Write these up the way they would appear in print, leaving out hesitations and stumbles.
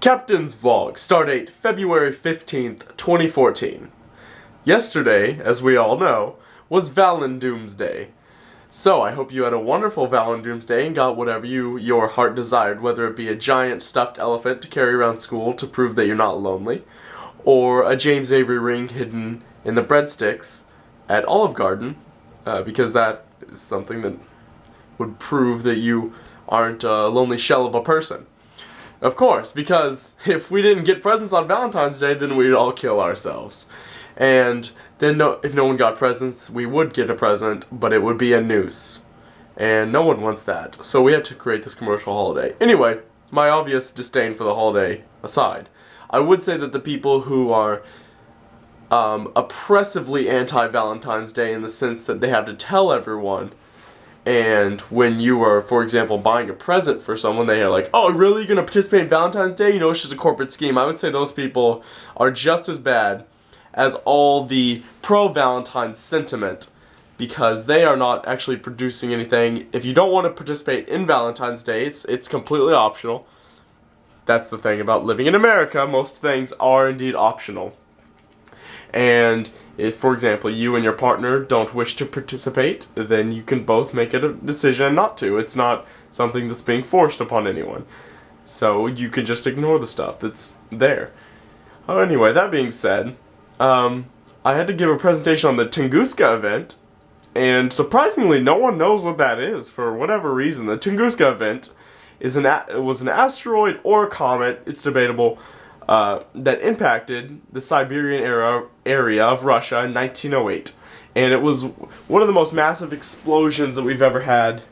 Captain's Vlog, stardate February 15th, 2014. Yesterday, as we all know, was Valendoom's Day. So I hope you had a wonderful Valendoom's Day and got whatever your heart desired, whether it be a giant stuffed elephant to carry around school to prove that you're not lonely, or a James Avery ring hidden in the breadsticks at Olive Garden, because that is something that would prove that you aren't a lonely shell of a person. Of course, because if we didn't get presents on Valentine's Day, then we'd all kill ourselves. And then if no one got presents, we would get a present, but it would be a noose. And no one wants that. So we had to create this commercial holiday. Anyway, my obvious disdain for the holiday aside, I would say that the people who are oppressively anti-Valentine's Day in the sense that they have to tell everyone, and when you are, for example, buying a present for someone, they are like, oh, really, you're going to participate in Valentine's Day? You know, it's just a corporate scheme. I would say those people are just as bad as all the pro-Valentine's sentiment, because they are not actually producing anything. If you don't want to participate in Valentine's Day, it's completely optional. That's the thing about living in America. Most things are indeed optional. And if, for example, you and your partner don't wish to participate, then you can both make it a decision not to. It's not something that's being forced upon anyone. So you can just ignore the stuff that's there. Oh, anyway, that being said, I had to give a presentation on the Tunguska event, and surprisingly, no one knows what that is for whatever reason. The Tunguska event was an asteroid or a comet, it's debatable, that impacted the Siberian area of Russia in 1908. And it was one of the most massive explosions that we've ever had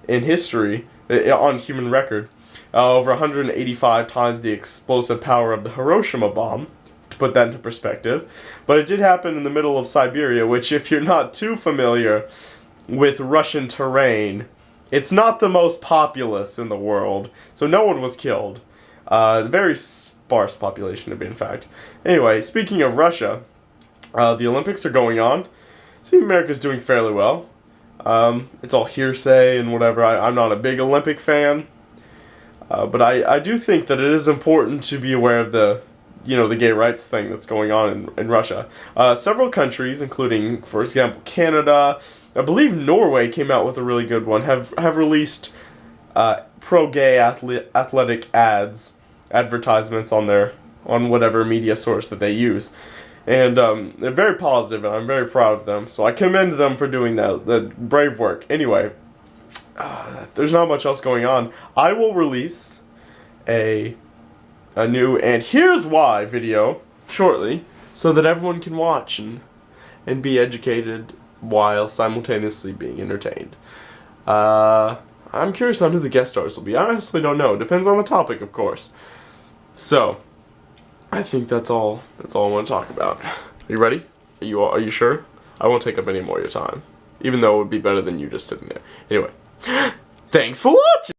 in history, on human record. Over 185 times the explosive power of the Hiroshima bomb, to put that into perspective. But it did happen in the middle of Siberia, which, if you're not too familiar with Russian terrain, it's not the most populous in the world, so no one was killed. Very sparse population to be, in fact. Anyway, speaking of Russia, the Olympics are going on. See, America's doing fairly well. It's all hearsay and whatever. I'm not a big Olympic fan, but I do think that it is important to be aware of the gay rights thing that's going on in Russia. Several countries, including, for example, Canada, I believe Norway came out with a really good one, have released pro-gay athletic advertisements on whatever media source that they use. And they're very positive, and I'm very proud of them. So I commend them for doing that brave work. Anyway, there's not much else going on. I will release a new "and here's why" video shortly, so that everyone can watch and be educated while simultaneously being entertained. I'm curious on who the guest stars will be. I honestly don't know. Depends on the topic, of course. So, I think that's all I want to talk about. Are you ready? Are you sure? I won't take up any more of your time, even though it would be better than you just sitting there. Anyway, thanks for watching!